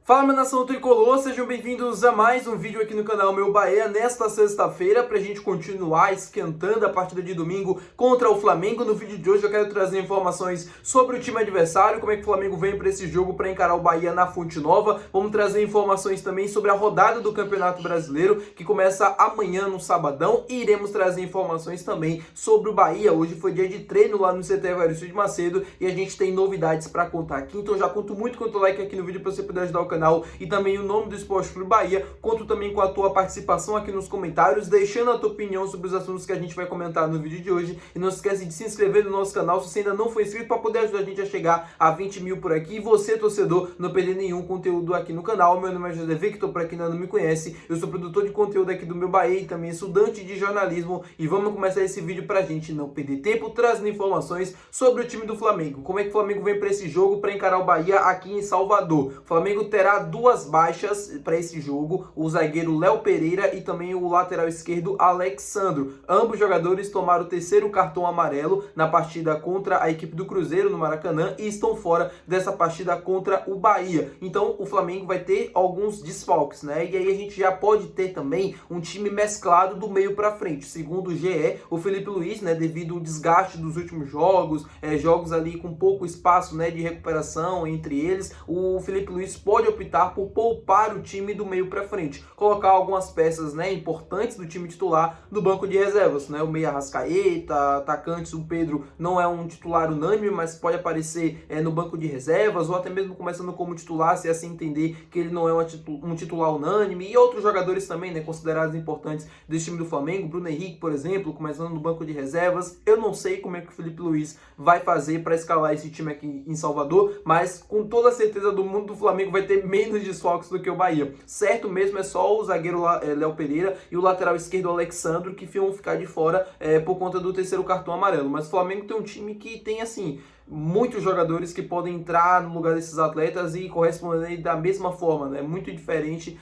Fala, minha nação tricolor, sejam bem-vindos a mais um vídeo aqui no canal Meu Bahia nesta sexta-feira para a gente continuar esquentando a partida de domingo contra o Flamengo. No vídeo de hoje eu quero trazer informações sobre o time adversário, como é que o Flamengo vem para esse jogo para encarar o Bahia na Fonte Nova. Vamos trazer informações também sobre a rodada do Campeonato Brasileiro, que começa amanhã no sabadão, e iremos trazer informações também sobre o Bahia. Hoje foi dia de treino lá no CT Evaristo de Macedo e a gente tem novidades para contar aqui, então já conto muito com o like aqui no vídeo para você poder ajudar o canal e também o nome do Esporte Clube Bahia. Conto também com a tua participação aqui nos comentários, deixando a tua opinião sobre os assuntos que a gente vai comentar no vídeo de hoje. E não se esquece de se inscrever no nosso canal se você ainda não foi inscrito, para poder ajudar a gente a chegar a 20 mil por aqui. E você, torcedor, não perder nenhum conteúdo aqui no canal. Meu nome é José Victor, para quem ainda não me conhece, eu sou produtor de conteúdo aqui do Meu Bahia e também estudante de jornalismo. E vamos começar esse vídeo para a gente não perder tempo, trazendo informações sobre o time do Flamengo. Como é que o Flamengo vem para esse jogo para encarar o Bahia aqui em Salvador? O Flamengo terá duas baixas para esse jogo, o zagueiro Léo Pereira e também o lateral esquerdo Alexandro. Ambos jogadores tomaram o terceiro cartão amarelo na partida contra a equipe do Cruzeiro no Maracanã e estão fora dessa partida contra o Bahia. Então o Flamengo vai ter alguns desfalques, né? E aí a gente já pode ter também um time mesclado do meio para frente. Segundo o GE, o Felipe Luiz, né, devido ao desgaste dos últimos jogos, jogos ali com pouco espaço, né, de recuperação entre eles, o Felipe Luiz pode optar por poupar o time do meio para frente, colocar algumas peças, né, importantes do time titular no banco de reservas, né, o meia Arrascaeta, atacantes, o Pedro não é um titular unânime, mas pode aparecer no banco de reservas, ou até mesmo começando como titular, se assim entender que ele não é um titular unânime, e outros jogadores também, né, considerados importantes desse time do Flamengo, Bruno Henrique, por exemplo, começando no banco de reservas. Eu não sei como é que o Felipe Luiz vai fazer para escalar esse time aqui em Salvador, mas com toda a certeza do mundo, do Flamengo vai ter menos desfalques do que o Bahia. Certo mesmo é só o zagueiro Léo Pereira e o lateral esquerdo Alexandro que vão ficar de fora por conta do terceiro cartão amarelo. Mas o Flamengo tem um time que tem, assim, muitos jogadores que podem entrar no lugar desses atletas e corresponder da mesma forma, né? Muito diferente.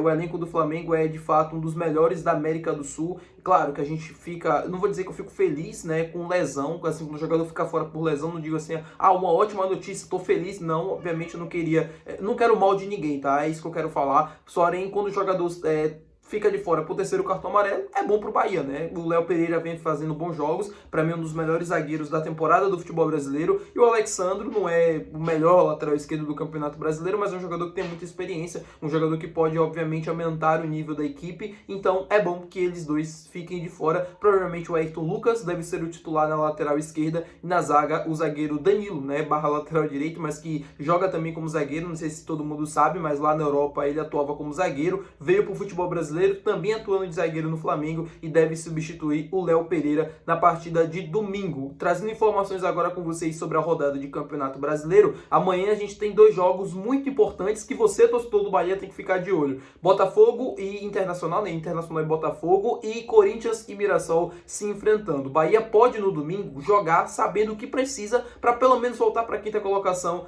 O elenco do Flamengo é de fato um dos melhores da América do Sul. Claro que a gente fica, não vou dizer que eu fico feliz, né, com lesão, assim, quando o jogador ficar fora por lesão, não digo assim, uma ótima notícia, tô feliz. Não, obviamente eu não queria, não quero mal de ninguém, tá? É isso que eu quero falar. Porém, quando o jogador fica de fora por terceiro cartão amarelo, é bom pro Bahia, né? O Léo Pereira vem fazendo bons jogos, para mim um dos melhores zagueiros da temporada do futebol brasileiro, e o Alexandro não é o melhor lateral esquerdo do Campeonato Brasileiro, mas é um jogador que tem muita experiência, um jogador que pode obviamente aumentar o nível da equipe, então é bom que eles dois fiquem de fora. Provavelmente o Ayrton Lucas deve ser o titular na lateral esquerda, e na zaga o zagueiro Danilo, né, barra lateral direito, mas que joga também como zagueiro, não sei se todo mundo sabe, mas lá na Europa ele atuava como zagueiro, veio pro futebol brasileiro, também atuando de zagueiro no Flamengo e deve substituir o Léo Pereira na partida de domingo. Trazendo informações agora com vocês sobre a rodada de Campeonato Brasileiro, amanhã a gente tem dois jogos muito importantes que você, torcedor do Bahia, tem que ficar de olho. Botafogo e Internacional, né? Internacional e Botafogo, e Corinthians e Mirassol se enfrentando. Bahia pode no domingo jogar sabendo o que precisa para pelo menos voltar para a quinta colocação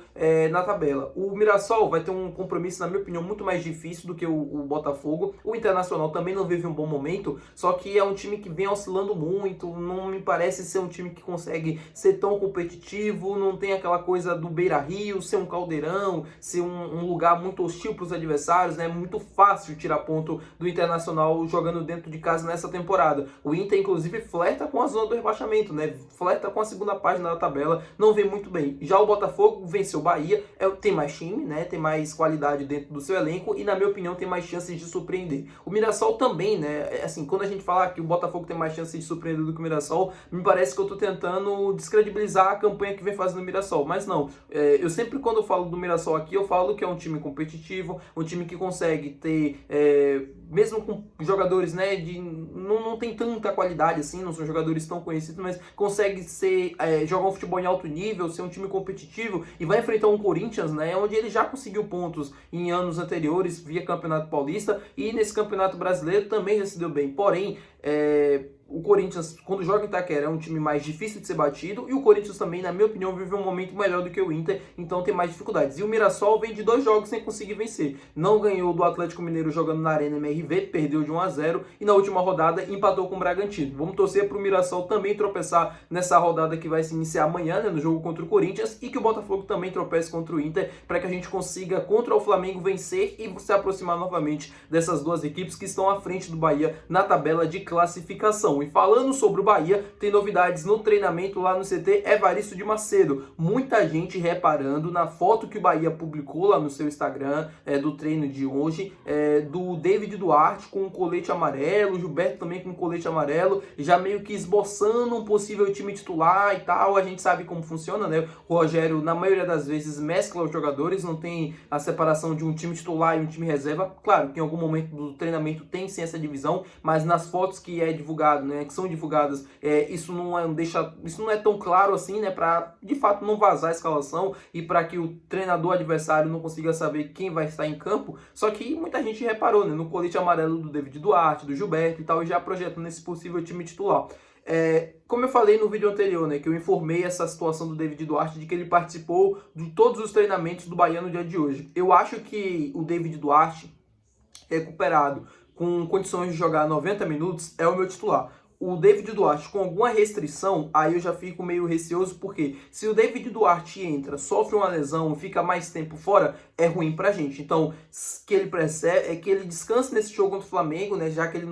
na tabela. O Mirassol vai ter um compromisso, na minha opinião, muito mais difícil do que o Botafogo. O Internacional também não vive um bom momento, só que é um time que vem oscilando muito, não me parece ser um time que consegue ser tão competitivo, não tem aquela coisa do Beira-Rio, ser um caldeirão, ser um lugar muito hostil para os adversários, né? Muito fácil tirar ponto do Internacional jogando dentro de casa nessa temporada. O Inter, inclusive, flerta com a zona do rebaixamento, né? Flerta com a segunda página da tabela, não vem muito bem. Já o Botafogo venceu o Bahia, tem mais time, né? Tem mais qualidade dentro do seu elenco e, na minha opinião, tem mais chances de surpreender. O Mirassol também, né? Assim, quando a gente fala que o Botafogo tem mais chance de surpreender do que o Mirassol, me parece que eu tô tentando descredibilizar a campanha que vem fazendo o Mirassol. Mas não, eu sempre, quando eu falo do Mirassol aqui, eu falo que é um time competitivo, um time que consegue ter, mesmo com jogadores, né, não tem tanta qualidade assim, não são jogadores tão conhecidos, mas consegue jogar um futebol em alto nível, ser um time competitivo, e vai enfrentar um Corinthians, né, onde ele já conseguiu pontos em anos anteriores via Campeonato Paulista, e nesse Campeonato Brasileiro também já se deu bem. Porém, o Corinthians, quando joga em Itaquera, é um time mais difícil de ser batido, e o Corinthians também, na minha opinião, vive um momento melhor do que o Inter, então tem mais dificuldades. E o Mirassol vem de 2 jogos sem conseguir vencer. Não ganhou do Atlético Mineiro jogando na Arena MRV, perdeu de 1-0, e na última rodada empatou com o Bragantino. Vamos torcer para o Mirassol também tropeçar nessa rodada que vai se iniciar amanhã, né, no jogo contra o Corinthians, e que o Botafogo também tropece contra o Inter, para que a gente consiga, contra o Flamengo, vencer e se aproximar novamente dessas duas equipes que estão à frente do Bahia na tabela de classificação. E falando sobre o Bahia, tem novidades no treinamento lá no CT Evaristo de Macedo. Muita gente reparando na foto que o Bahia publicou lá no seu Instagram, do treino de hoje, do David Duarte com um colete amarelo, o Gilberto também com um colete amarelo, já meio que esboçando um possível time titular e tal. A gente sabe como funciona, né? O Rogério, na maioria das vezes, mescla os jogadores, não tem a separação de um time titular e um time reserva. Claro que em algum momento do treinamento tem sim essa divisão, mas nas fotos que é divulgado, né, que são divulgadas, isso não é tão claro assim, né, para de fato não vazar a escalação e para que o treinador adversário não consiga saber quem vai estar em campo. Só que muita gente reparou, né, no colete amarelo do David Duarte, do Gilberto e tal, e já projetando esse possível time titular. Como eu falei no vídeo anterior, né, que eu informei essa situação do David Duarte de que ele participou de todos os treinamentos do Bahia no dia de hoje. Eu acho que o David Duarte, recuperado, com condições de jogar 90 minutos, é o meu titular. O David Duarte com alguma restrição, aí eu já fico meio receoso, porque se o David Duarte entra, sofre uma lesão, fica mais tempo fora, é ruim pra gente. Então, que ele que ele descanse nesse jogo contra o Flamengo, né, já que ele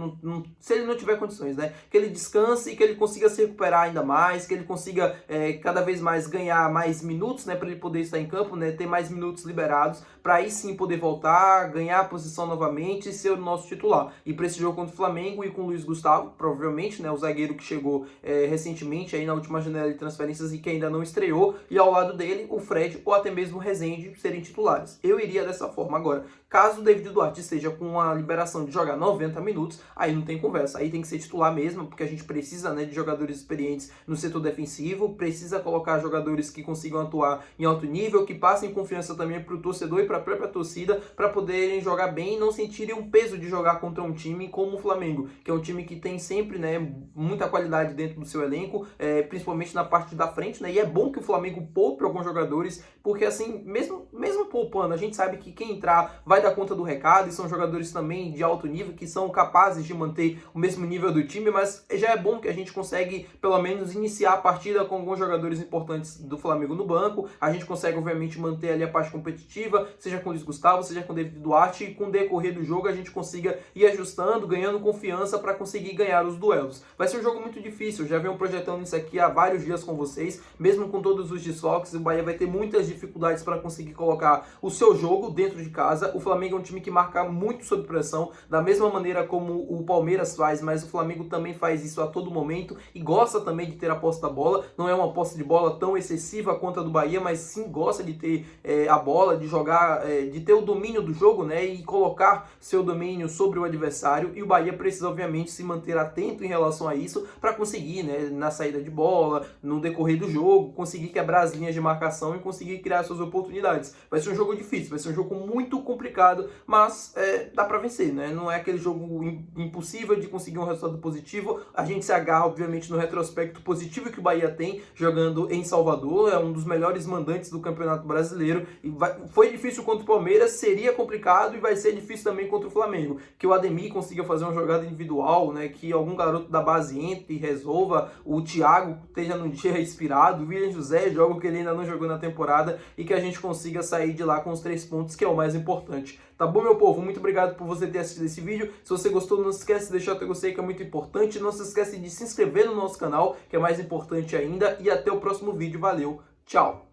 se ele não tiver condições, né, que ele descanse e que ele consiga se recuperar ainda mais, que ele consiga cada vez mais ganhar mais minutos, né, para ele poder estar em campo, né, ter mais minutos liberados, para aí sim poder voltar, ganhar a posição novamente e ser o nosso titular. E para esse jogo contra o Flamengo e com o Luiz Gustavo, provavelmente, né, o zagueiro que chegou recentemente aí na última janela de transferências e que ainda não estreou, e ao lado dele o Fred ou até mesmo o Rezende serem titulares. Eu iria dessa forma. Agora, caso o David Duarte esteja com a liberação de jogar 90 minutos, aí não tem conversa, aí tem que ser titular mesmo, porque a gente precisa, né, de jogadores experientes no setor defensivo, precisa colocar jogadores que consigam atuar em alto nível, que passem confiança também para o torcedor e para a própria torcida, para poderem jogar bem e não sentirem um peso de jogar contra um time como o Flamengo, que é um time que tem sempre, né, muita qualidade dentro do seu elenco, principalmente na parte da frente, né, e é bom que o Flamengo poupe alguns jogadores, porque assim, mesmo poupando, a gente sabe que quem entrar vai dar conta do recado, e são jogadores também de alto nível, que são capazes de manter o mesmo nível do time, mas já é bom que a gente consegue, pelo menos, iniciar a partida com alguns jogadores importantes do Flamengo no banco. A gente consegue, obviamente, manter ali a parte competitiva, seja com o Luiz Gustavo, seja com o David Duarte, e com o decorrer do jogo a gente consiga ir ajustando, ganhando confiança para conseguir ganhar os duelos. Vai ser um jogo muito difícil, já venho projetando isso aqui há vários dias com vocês, mesmo com todos os desfalques, o Bahia vai ter muitas dificuldades para conseguir colocar o seu jogo dentro de casa. O Flamengo é um time que marca muito sob pressão, da mesma maneira como o Palmeiras faz, mas o Flamengo também faz isso a todo momento e gosta também de ter a posse da bola. Não é uma posse de bola tão excessiva quanto a do Bahia, mas sim gosta de ter a bola, de jogar, de ter o domínio do jogo, né, e colocar seu domínio sobre o adversário. E o Bahia precisa, obviamente, se manter atento em relação a isso para conseguir, né, na saída de bola, no decorrer do jogo, conseguir quebrar as linhas de marcação e conseguir criar suas oportunidades. Vai ser um jogo difícil, vai ser um jogo muito complicado, mas dá para vencer, né? Não é aquele jogo impossível de conseguir um resultado positivo. A gente se agarra, obviamente, no retrospecto positivo que o Bahia tem jogando em Salvador, é um dos melhores mandantes do Campeonato Brasileiro, e foi difícil contra o Palmeiras, seria complicado e vai ser difícil também contra o Flamengo, que o Ademir consiga fazer uma jogada individual, né, que algum garoto da base entre e resolva, o Thiago esteja num dia inspirado, o William José joga o que ele ainda não jogou na temporada, e que a gente consiga sair de lá com os 3 pontos, que é o mais importante. Tá bom, meu povo? Muito obrigado por você ter assistido esse vídeo. Se você gostou, não se esquece de deixar o teu gostei, que é muito importante. Não se esquece de se inscrever no nosso canal, que é mais importante ainda. E até o próximo vídeo. Valeu, tchau!